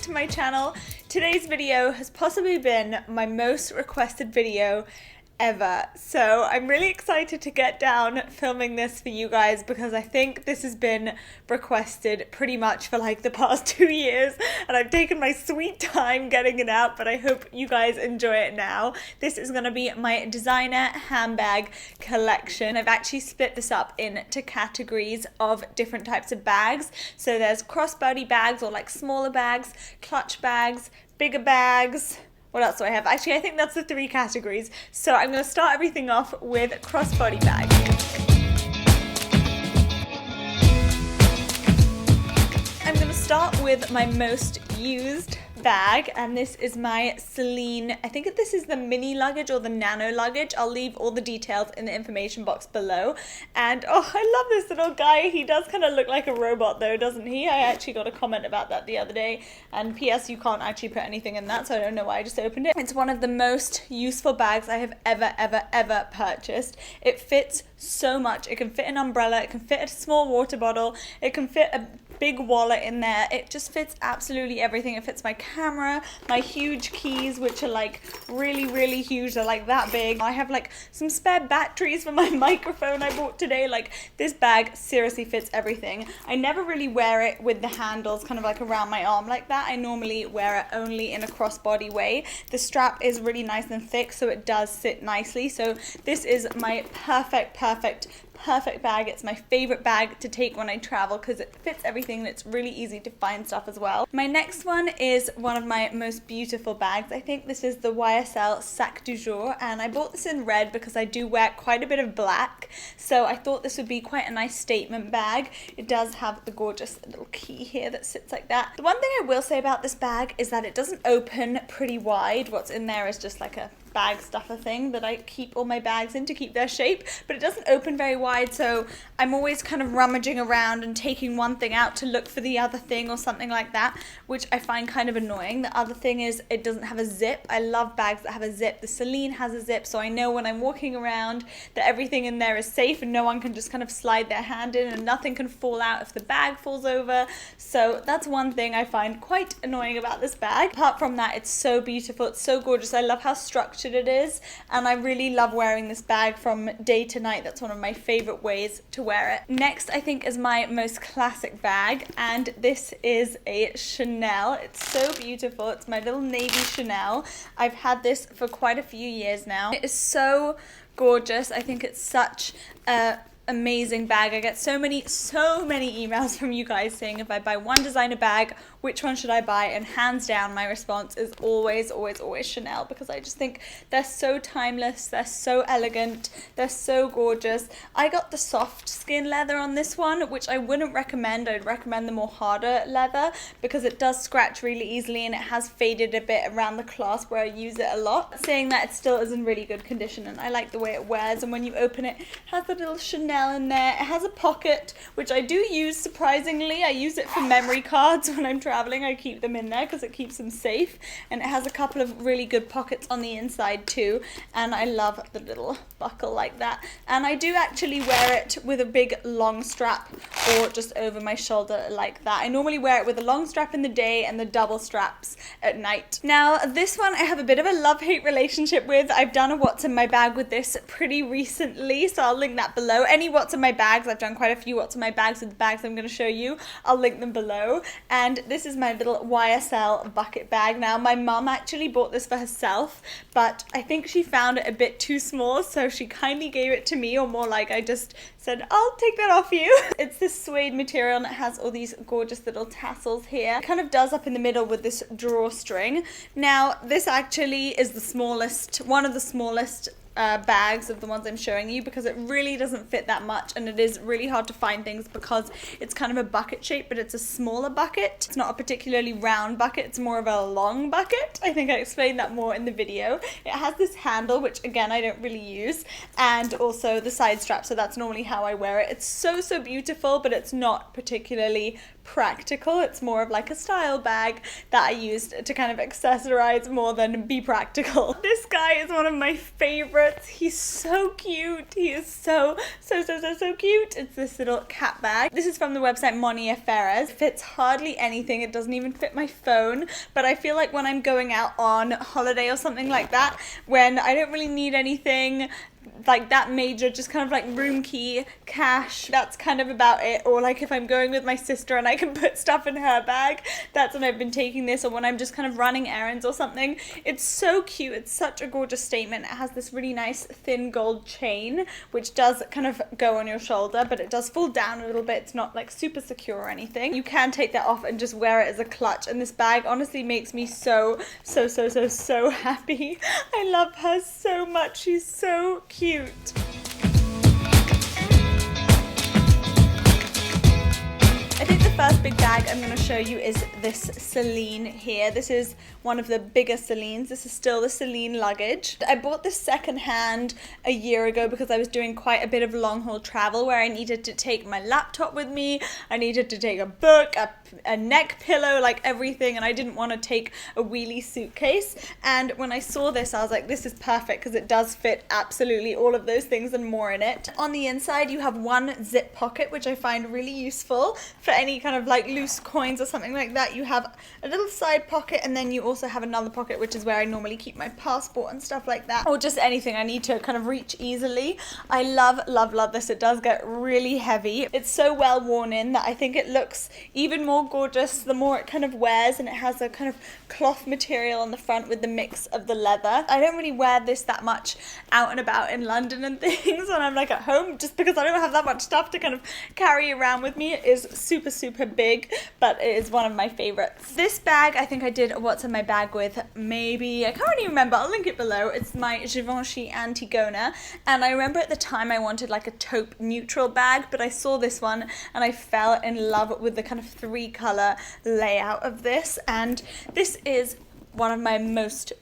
to my channel. Today's video has possibly been my most requested video ever, so I'm really excited to get down filming this for you guys because I think this has been requested pretty much for like the past 2 years and I've taken my sweet time getting it out, but I hope you guys enjoy it now. This is going to be my designer handbag collection. I've actually split this up into categories of different types of bags. So there's crossbody bags or like smaller bags, clutch bags, bigger bags. What else do I have? Actually, I think that's the 3 categories. So I'm going to start everything off with crossbody bags. I'm going to start with my most used bag, and this is my CELINE. I think this is the mini luggage or the nano luggage. I'll leave all the details in the information box below. And oh, I love this little guy. He does kind of look like a robot though, doesn't he? I actually got a comment about that the other day, and PS, you can't actually put anything in that, so I don't know why I just opened it. It's one of the most useful bags I have ever purchased. It fits so much. It can fit an umbrella, it can fit a small water bottle, it can fit a big wallet in there. It just fits absolutely everything. It fits my camera, my huge keys, which are like really huge. They're like that big. I have like some spare batteries for my microphone I bought today. Like, this bag seriously fits everything. I never really wear it with the handles kind of like around my arm like that. I normally wear it only in a crossbody way. The strap is really nice and thick, so it does sit nicely. So this is my perfect bag. It's my favorite bag to take when I travel because it fits everything and it's really easy to find stuff as well. My next one is one of my most beautiful bags. I think this is the YSL Sac du Jour, and I bought this in red because I do wear quite a bit of black, so I thought this would be quite a nice statement bag. It does have the gorgeous little key here that sits like that. The one thing I will say about this bag is that it doesn't open pretty wide. What's in there is just like a bag stuffer thing that I keep all my bags in to keep their shape, but it doesn't open very wide, so I'm always kind of rummaging around and taking one thing out to look for the other thing or something like that, which I find kind of annoying. The other thing is it doesn't have a zip. I love bags that have a zip. The CELINE has a zip, so I know when I'm walking around that everything in there is safe and no one can just kind of slide their hand in and nothing can fall out if the bag falls over. So that's one thing I find quite annoying about this bag. Apart from that, it's so beautiful. It's so gorgeous. I love how structured it is, and I really love wearing this bag from day to night. That's one of my favorite ways to wear it. Next, I think, is my most classic bag, and this is a Chanel. It's so beautiful. It's my little navy Chanel. I've had this for quite a few years now. It is so gorgeous. I think it's such a amazing bag. I get so many emails from you guys saying if I buy one designer bag, which one should I buy? And hands down, my response is always Chanel, because I just think they're so timeless, they're so elegant, they're so gorgeous. I got the soft skin leather on this one, which I wouldn't recommend. I'd recommend the more harder leather because it does scratch really easily and it has faded a bit around the clasp where I use it a lot. Saying that, it still is in really good condition and I like the way it wears, and when you open it, it has the little Chanel in there. It has a pocket, which I do use surprisingly. I use it for memory cards when I'm traveling. I keep them in there because it keeps them safe, and it has a couple of really good pockets on the inside too, and I love the little buckle like that. And I do actually wear it with a big long strap or just over my shoulder like that. I normally wear it with a long strap in the day and the double straps at night. Now this one I have a bit of a love-hate relationship with. I've done a what's in my bag with this pretty recently, so I'll link that below. Any what's in my bags, I've done quite a few what's in my bags with the bags I'm going to show you. I'll link them below. And this is my little YSL bucket bag. Now my mum actually bought this for herself, but I think she found it a bit too small, so she kindly gave it to me, or more like I just said, I'll take that off you. It's this suede material and it has all these gorgeous little tassels here. It kind of does up in the middle with this drawstring. Now this actually is the smallest, one of the smallest bags of the ones I'm showing you, because it really doesn't fit that much and it is really hard to find things because it's kind of a bucket shape, but it's a smaller bucket. It's not a particularly round bucket, it's more of a long bucket. I think I explained that more in the video. It has this handle, which again I don't really use, and also the side strap, so that's normally how I wear it. It's so beautiful, but it's not particularly practical. It's more of like a style bag that I used to kind of accessorize more than be practical. This guy is one of my favorites. He's so cute. He is so cute. It's this little cat bag. This is from the website Monier Ferrez. It fits hardly anything. It doesn't even fit my phone, but I feel like when I'm going out on holiday or something like that, when I don't really need anything like that major, just kind of like room key, cash, that's kind of about it. Or like if I'm going with my sister and I can put stuff in her bag, that's when I've been taking this, or when I'm just kind of running errands or something. It's so cute. It's such a gorgeous statement. It has this really nice thin gold chain, which does kind of go on your shoulder, but it does fall down a little bit. It's not like super secure or anything. You can take that off and just wear it as a clutch, and this bag honestly makes me so happy. I love her so much. She's so cute. I think the first big bag I'm going to show you is this Celine here. This is one of the bigger Celines. This is still the Celine luggage. I bought this secondhand a year ago because I was doing quite a bit of long haul travel where I needed to take my laptop with me. I needed to take a book, a neck pillow, like everything, and I didn't want to take a wheelie suitcase. And when I saw this, I was like, this is perfect because it does fit absolutely all of those things and more in it. On the inside, you have one zip pocket, which I find really useful for any kind of like loose coins or something like that. You have a little side pocket, and then you also have another pocket, which is where I normally keep my passport and stuff like that, or just anything I need to kind of reach easily. I love this. It does get really heavy. It's so well worn in that I think it looks even more gorgeous the more it kind of wears, and it has a kind of cloth material on the front with the mix of the leather. I don't really wear this that much out and about in London and things when I'm like at home, just because I don't have that much stuff to kind of carry around with me. It is super big, but it is one of my favorites. This bag, I think I did a what's in my bag with, maybe, I can't really remember, I'll link it below. It's my Givenchy Antigona, and I remember at the time I wanted like a taupe neutral bag, but I saw this one and I fell in love with the kind of 3-color layout of this, and this is one of my most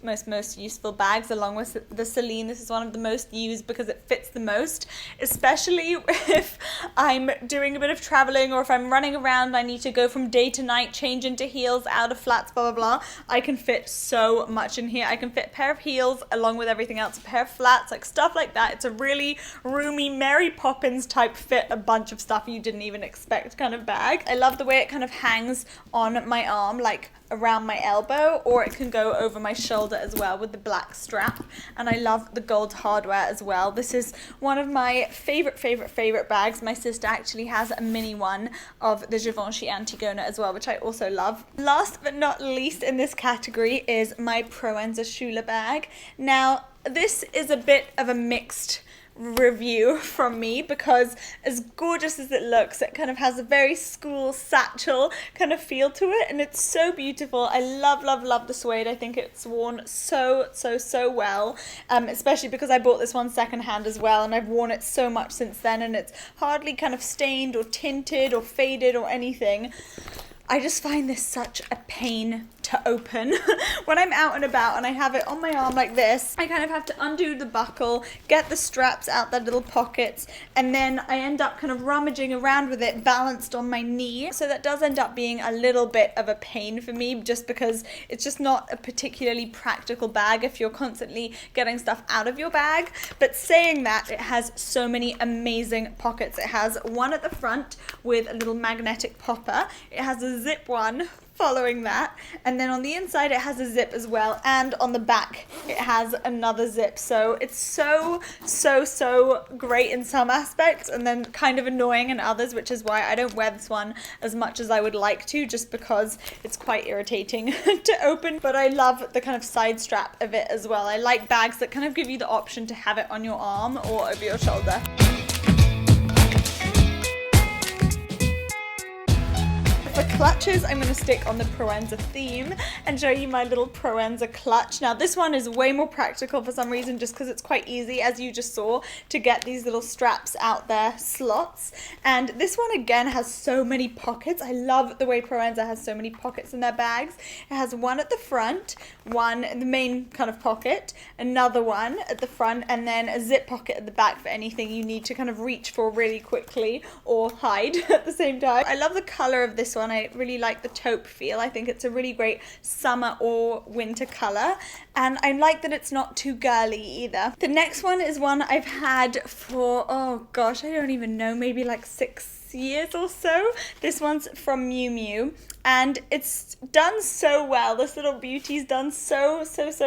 useful bags, along with the Celine. This is one of the most used because it fits the most, especially if I'm doing a bit of traveling, or if I'm running around and I need to go from day to night, change into heels, out of flats, blah blah blah. I can fit so much in here. I can fit a pair of heels along with everything else, a pair of flats, like stuff like that. It's a really roomy Mary Poppins type fit, a bunch of stuff you didn't even expect kind of bag. I love the way it kind of hangs on my arm, like around my elbow, or it can go over my shoulder as well with the black strap, and I love the gold hardware as well. This is one of my favorite bags. My sister actually has a mini one of the Givenchy Antigona as well, which I also love. Last but not least in this category is my PROENZA SCHOULER bag. Now this is a bit of a mixed review from me, because as gorgeous as it looks, it kind of has a very school satchel kind of feel to it, and it's so beautiful. I love the suede. I think it's worn so well, especially because I bought this one secondhand as well, and I've worn it so much since then, and it's hardly kind of stained or tinted or faded or anything. I just find this such a pain to open. When I'm out and about and I have it on my arm like this, I kind of have to undo the buckle, get the straps out their little pockets, and then I end up kind of rummaging around with it balanced on my knee. So that does end up being a little bit of a pain for me, just because it's just not a particularly practical bag if you're constantly getting stuff out of your bag. But saying that, it has so many amazing pockets. It has one at the front with a little magnetic popper. It has a zip one following that, and then on the inside it has a zip as well, and on the back it has another zip. So it's so great in some aspects, and then kind of annoying in others, which is why I don't wear this one as much as I would like to, just because it's quite irritating to open. But I love the kind of side strap of it as well. I like bags that kind of give you the option to have it on your arm or over your shoulder. For clutches, I'm going to stick on the PROENZA theme and show you my little PROENZA clutch. Now this one is way more practical for some reason, just because it's quite easy, as you just saw, to get these little straps out their slots. And this one again has so many pockets. I love the way PROENZA has so many pockets in their bags. It has one at the front, one in the main kind of pocket, another one at the front, and then a zip pocket at the back for anything you need to kind of reach for really quickly or hide at the same time. I love the color of this one. and I really like the taupe feel. I think it's a really great summer or winter color, and I like that it's not too girly either. The next one is one I've had for, oh gosh, I don't even know, maybe like 6 years or so. This one's from Miu Miu, and it's done so well. This little beauty's done so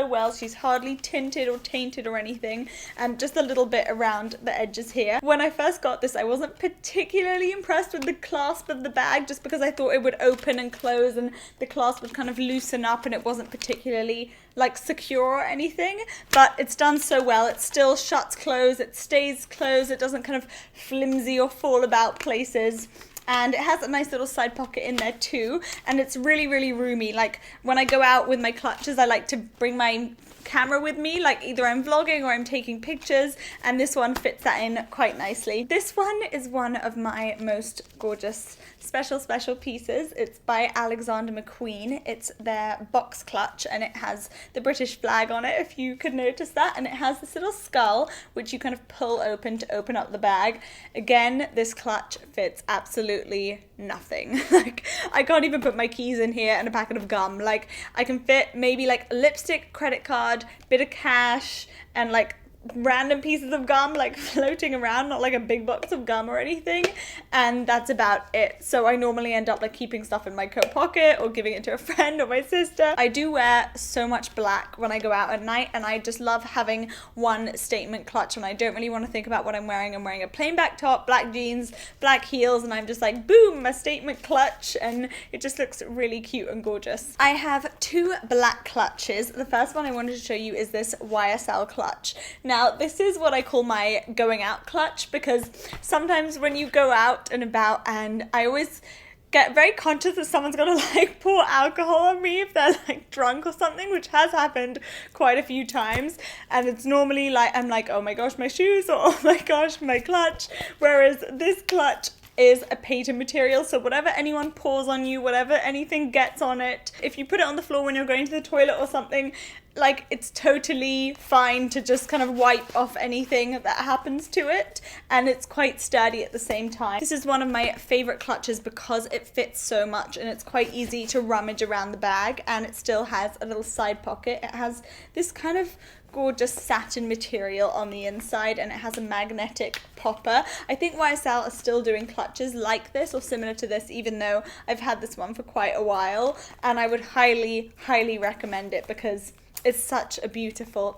well. She's hardly tinted or tainted or anything, and just a little bit around the edges here. When I first got this, I wasn't particularly impressed with the clasp of the bag, just because I thought it would open and close and the clasp would kind of loosen up, and it wasn't particularly like secure or anything, but it's done so well. It still shuts closed, it stays closed, it doesn't kind of flimsy or fall about places. And it has a nice little side pocket in there too, and it's really roomy. Like when I go out with my clutches, I like to bring my camera with me, like either I'm vlogging or I'm taking pictures, and this one fits that in quite nicely. This one is one of my most gorgeous special pieces. It's by Alexander McQueen. It's their box clutch, and it has the British flag on it, if you could notice that, and it has this little skull which you kind of pull open to open up the bag. Again, this clutch fits absolutely nothing. Like I can't even put my keys in here and a packet of gum. Like I can fit maybe like a lipstick, credit card, bit of cash, and like random pieces of gum like floating around, not like a big box of gum or anything, and that's about it. So I normally end up like keeping stuff in my coat pocket or giving it to a friend or my sister. I do wear so much black when I go out at night, and I just love having one statement clutch when I don't really want to think about what I'm wearing. I'm wearing a plain black top, black jeans, black heels, and I'm just like boom, a statement clutch, and it just looks really cute and gorgeous. I have 2 black clutches. The first one I wanted to show you is this YSL clutch. Now this is what I call my going out clutch, because sometimes when you go out and about, and I always get very conscious that someone's gonna like pour alcohol on me if they're like drunk or something, which has happened quite a few times, and it's normally like I'm like, oh my gosh, my shoes, or oh my gosh, my clutch. Whereas this clutch is a patent material, so whatever anyone pours on you, whatever anything gets on it, if you put it on the floor when you're going to the toilet or something, like it's totally fine to just kind of wipe off anything that happens to it, and it's quite sturdy at the same time. This is one of my favorite clutches because it fits so much, and it's quite easy to rummage around the bag, and it still has a little side pocket. It has this kind of gorgeous satin material on the inside, and it has a magnetic popper. I think YSL are still doing clutches like this or similar to this, even though I've had this one for quite a while, and I would highly recommend it because it's such a beautiful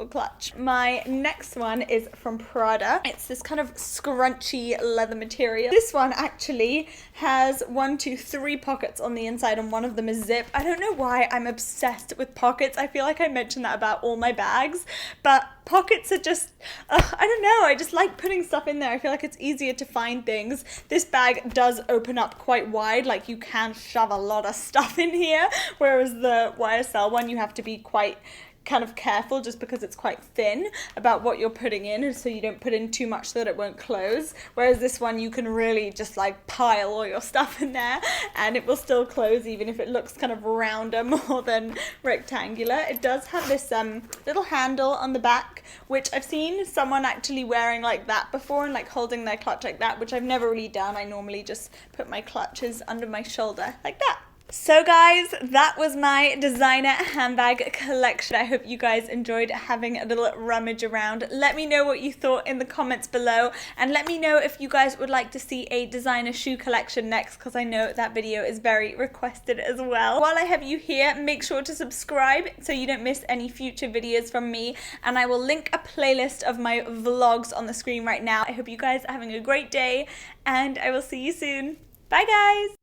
clutch. My next one is from Prada. It's this kind of scrunchy leather material. This one actually has 1, 2, 3 pockets on the inside, and one of them is zip. I don't know why I'm obsessed with pockets. I feel like I mentioned that about all my bags, but pockets are just, I don't know, I just like putting stuff in there. I feel like it's easier to find things. This bag does open up quite wide, like you can shove a lot of stuff in here, whereas the YSL one you have to be quite kind of careful just because it's quite thin about what you're putting in, and so you don't put in too much so that it won't close, whereas this one you can really just like pile all your stuff in there and it will still close even if it looks kind of rounder more than rectangular. It does have this little handle on the back, which I've seen someone actually wearing like that before and like holding their clutch like that, which I've never really done. I normally just put my clutches under my shoulder like that. So guys, that was my designer handbag collection. I hope you guys enjoyed having a little rummage around. Let me know what you thought in the comments below, and let me know if you guys would like to see a designer shoe collection next, because I know that video is very requested as well. While I have you here, make sure to subscribe so you don't miss any future videos from me, and I will link a playlist of my vlogs on the screen right now. I hope you guys are having a great day, and I will see you soon. Bye guys!